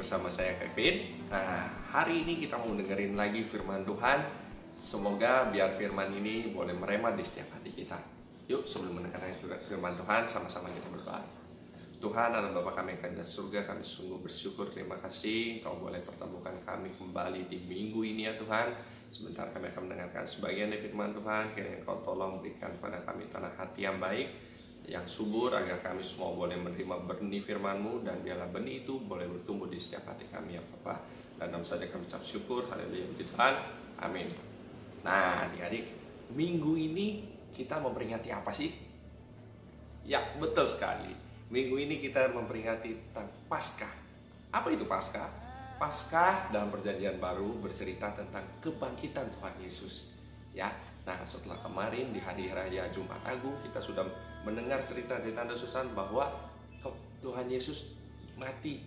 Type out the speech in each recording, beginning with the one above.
bersama saya Kevin. Nah, hari ini kita mau dengerin lagi firman Tuhan. Semoga biar firman ini boleh merema di setiap hati kita. Yuk, sebelum mendengarkan firman Tuhan, sama-sama kita berdoa. Tuhan, Allah Bapa kami yang di surga, kami sungguh bersyukur, terima kasih Kau boleh pertemukan kami kembali di minggu ini ya Tuhan. Sebentar kami akan mendengarkan sebagian dari firman Tuhan. Kiranya Kau tolong berikan kepada kami tanah hati yang baik, yang subur, agar kami semua boleh menerima benih firman-Mu, dan biarlah benih itu boleh bertumbuh di setiap hati kami ya Bapa. Dan dalam saja kami ucap syukur, haleluya puji Tuhan, amin. Nah adik-adik, minggu ini kita memperingati apa sih? Ya betul sekali, minggu ini kita memperingati tentang Paskah. Apa itu Paskah? Paskah dalam perjanjian baru bercerita tentang kebangkitan Tuhan Yesus. Ya, nah setelah kemarin di hari raya Jumat Agung kita sudah mendengar cerita dari Tanda Susan bahwa Tuhan Yesus mati,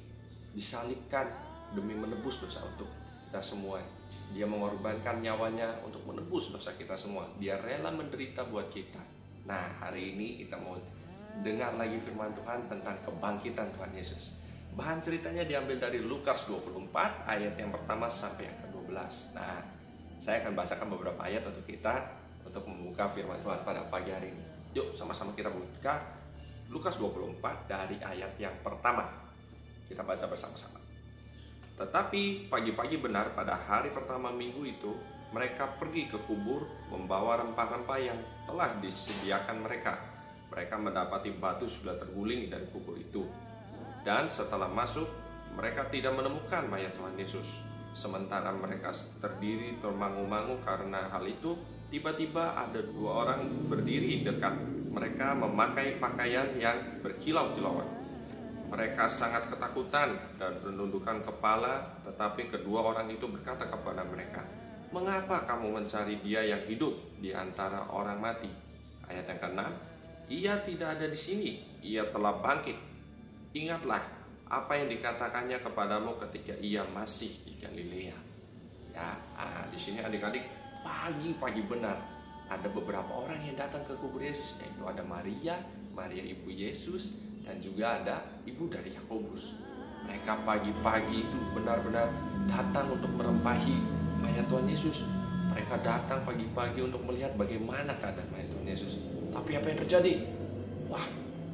disalibkan demi menebus dosa untuk kita semua. Dia mengorbankan nyawanya untuk menebus dosa kita semua. Dia rela menderita buat kita. Nah, hari ini kita mau dengar lagi firman Tuhan tentang kebangkitan Tuhan Yesus. Bahan ceritanya diambil dari Lukas 24 ayat yang pertama sampai yang ke-12. Nah, saya akan bacakan beberapa ayat untuk kita untuk membuka firman Tuhan pada pagi hari ini. Yuk sama-sama kita buka Lukas 24 dari ayat yang pertama. Kita baca bersama-sama. Tetapi pagi-pagi benar pada hari pertama minggu itu, mereka pergi ke kubur membawa rempah-rempah yang telah disediakan mereka. Mereka mendapati batu sudah terguling dari kubur itu. Dan setelah masuk, mereka tidak menemukan mayat Tuhan Yesus. Sementara mereka terdiri termangu-mangu karena hal itu, tiba-tiba ada dua orang berdiri dekat mereka memakai pakaian yang berkilau-kilauan. Mereka sangat ketakutan dan menundukkan kepala, tetapi kedua orang itu berkata kepada mereka, "Mengapa kamu mencari Dia yang hidup di antara orang mati?" Ayat yang ke-6, "Ia tidak ada di sini, Ia telah bangkit. Ingatlah apa yang dikatakannya kepadamu ketika Ia masih di Galilea." Ya, di sini adik-adik, pagi-pagi benar ada beberapa orang yang datang ke kubur Yesus, yaitu ada Maria ibu Yesus, dan juga ada ibu dari Yakobus. Mereka pagi-pagi itu benar-benar datang untuk merempahi mayat Tuhan Yesus. Mereka datang pagi-pagi untuk melihat bagaimana keadaan mayat Tuhan Yesus. Tapi apa yang terjadi? Wah,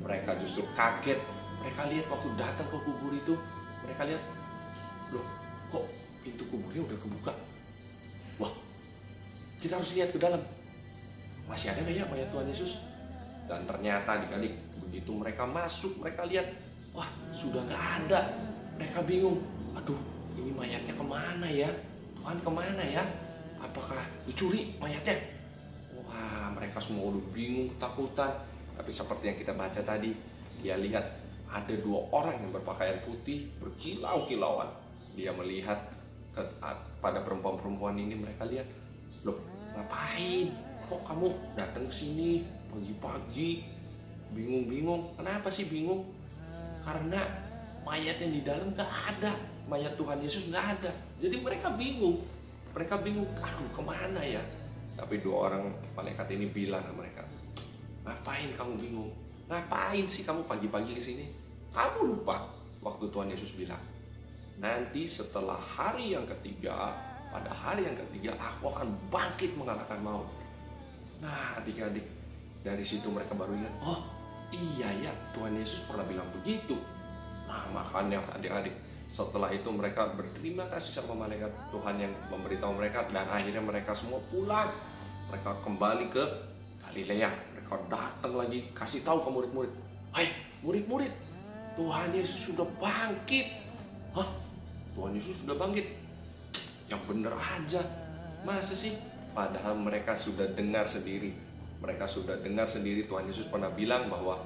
mereka justru kaget. Mereka lihat waktu datang ke kubur itu, mereka lihat, loh, kok pintu kuburnya udah kebuka? Wah, kita harus lihat ke dalam. Masih ada nggak ya mayat Tuhan Yesus? Dan ternyata adik-adik, begitu mereka masuk, mereka lihat, wah, sudah nggak ada. Mereka bingung, aduh, ini mayatnya kemana ya? Tuhan kemana ya? Apakah dicuri mayatnya? Wah, mereka semua udah bingung, ketakutan. Tapi seperti yang kita baca tadi, dia lihat ada dua orang yang berpakaian putih, berkilau-kilauan. Dia melihat pada perempuan-perempuan ini, mereka lihat, loh, ngapain? Kok kamu datang ke sini pagi-pagi? Bingung-bingung. Kenapa sih bingung? Karena mayat yang di dalam gak ada. Mayat Tuhan Yesus gak ada. Jadi mereka bingung. Mereka bingung, aduh kemana ya? Tapi dua orang malaikat ini bilang ke mereka, "Ngapain kamu bingung? Ngapain sih kamu pagi-pagi ke sini? Kamu lupa waktu Tuhan Yesus bilang, nanti setelah hari yang ketiga, pada hari yang ketiga aku akan bangkit mengalahkan maut." Nah adik-adik, dari situ mereka baru ingat, oh iya ya, Tuhan Yesus pernah bilang begitu. Nah makanya adik-adik, setelah itu mereka berterima kasih sama malaikat Tuhan yang memberitahu mereka, dan akhirnya mereka semua pulang. Mereka kembali ke Galilea. Mereka datang lagi, kasih tahu ke murid-murid, "Hai murid-murid, Tuhan Yesus sudah bangkit." Hah? Tuhan Yesus sudah bangkit? Yang bener aja. Masa sih? Padahal mereka sudah dengar sendiri. Mereka sudah dengar sendiri Tuhan Yesus pernah bilang bahwa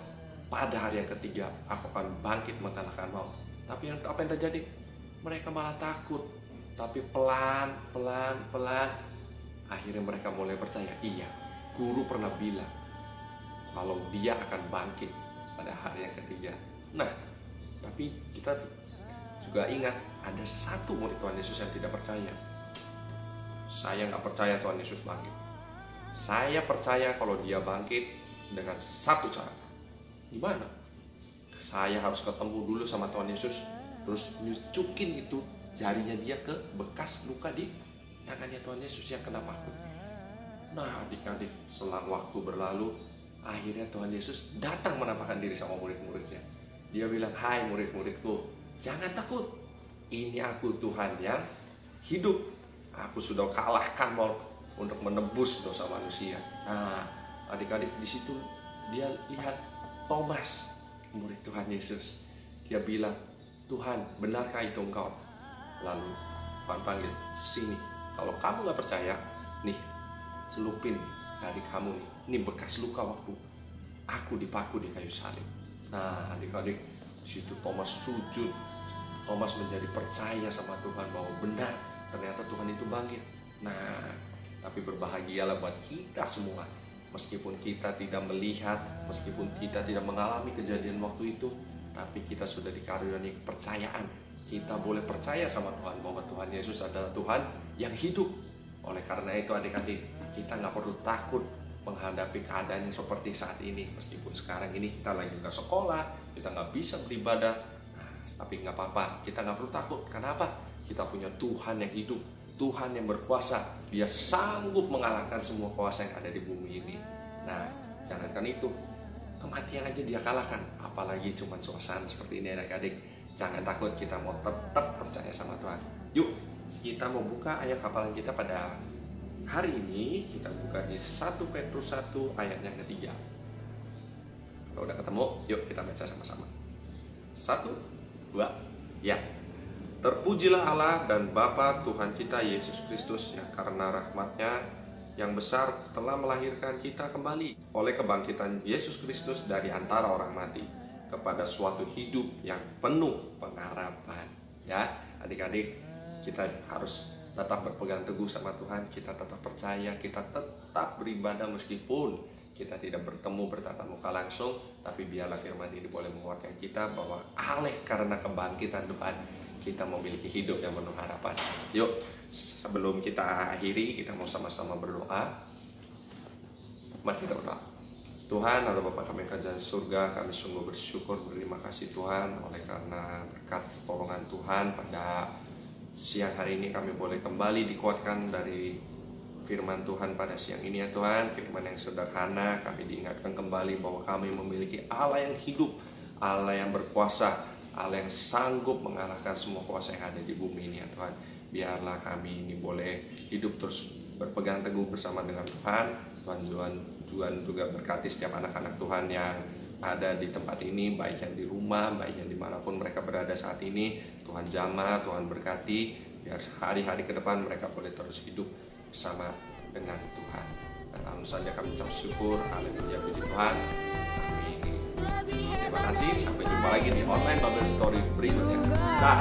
pada hari yang ketiga aku akan bangkit mengalahkan maut. Tapi apa yang terjadi? Mereka malah takut. Tapi pelan akhirnya mereka mulai percaya. Iya, guru pernah bilang kalau dia akan bangkit pada hari yang ketiga. Nah, tapi kita juga ingat ada satu murid Tuhan Yesus yang tidak percaya. Saya nggak percaya Tuhan Yesus bangkit. Saya percaya kalau dia bangkit dengan satu cara. Gimana? Saya harus ketemu dulu sama Tuhan Yesus. terus nyucukin itu jarinya dia ke bekas luka di tangannya Tuhan Yesus yang kena paku. Nah adik-adik, selang waktu berlalu, akhirnya Tuhan Yesus datang menampakkan diri sama murid-muridnya. Dia bilang, hai murid-muridku, jangan takut, ini aku Tuhan yang hidup. Aku sudah kalahkan maut untuk menebus dosa manusia. Nah adik-adik, di situ dia lihat Thomas, murid Tuhan Yesus. Dia bilang, Tuhan, benarkah itu engkau? Lalu Tuhan panggil, sini. Kalau kamu gak percaya, nih, celupin jari kamu nih. Ini bekas luka waktu aku dipaku di kayu salib. Nah adik-adik, di situ Thomas sujud. Thomas menjadi percaya sama Tuhan bahwa benar, ternyata Tuhan itu bangkit. Nah, tapi berbahagialah buat kita semua. Meskipun kita tidak melihat, meskipun kita tidak mengalami kejadian waktu itu, tapi kita sudah dikaruniai kepercayaan. Kita boleh percaya sama Tuhan bahwa Tuhan Yesus adalah Tuhan yang hidup. Oleh karena itu adik-adik, kita nggak perlu takut menghadapi keadaan yang seperti saat ini. Meskipun sekarang ini kita lagi nggak sekolah, kita nggak bisa beribadah, tapi nggak apa-apa, kita nggak perlu takut. Kenapa? Kita punya Tuhan yang hidup, Tuhan yang berkuasa. Dia sanggup mengalahkan semua kuasa yang ada di bumi ini. Nah, jangankan itu, kematian aja dia kalahkan, apalagi cuma suasana seperti ini adik-adik. Jangan takut, kita mau tetap percaya sama Tuhan. Yuk, kita mau buka ayat hafalan kita pada hari ini. Kita buka di 1 Petrus 1 ayat yang ketiga. Kalau udah ketemu, yuk kita baca sama-sama. 1, 2, ya. Terpujilah Allah dan Bapa Tuhan kita Yesus Kristus, yang karena rahmat-Nya yang besar telah melahirkan kita kembali oleh kebangkitan Yesus Kristus dari antara orang mati kepada suatu hidup yang penuh pengharapan. Ya, adik-adik, kita harus tetap berpegang teguh sama Tuhan, kita tetap percaya, kita tetap beribadah meskipun kita tidak bertemu bertatap muka langsung, tapi biarlah firman ini boleh menguatkan kita bahwa oleh karena kebangkitan Tuhan, kita memiliki hidup yang penuh harapan. Yuk, sebelum kita akhiri, kita mau sama-sama berdoa. Mari kita berdoa. Tuhan, Allah Bapa kami yang kerajaan surga, kami sungguh bersyukur, berterima kasih Tuhan, oleh karena berkat pertolongan Tuhan pada siang hari ini kami boleh kembali dikuatkan dari firman Tuhan pada siang ini ya Tuhan. Firman yang sederhana, kami diingatkan kembali bahwa kami memiliki Allah yang hidup, Allah yang berkuasa, Allah yang sanggup mengalahkan semua kuasa yang ada di bumi ini ya Tuhan. Biarlah kami ini boleh hidup terus berpegang teguh bersama dengan Tuhan. Tuhan juga berkati setiap anak-anak Tuhan yang ada di tempat ini, baik yang di rumah, baik yang dimanapun mereka berada saat ini. Tuhan jamah, Tuhan berkati, biar hari-hari ke depan mereka boleh terus hidup bersama dengan Tuhan. Dan langsung saja kami ucap syukur, haleluya, puji Tuhan. Amin. Terima kasih, sampai jumpa lagi di online Bible Story berikutnya. Dah.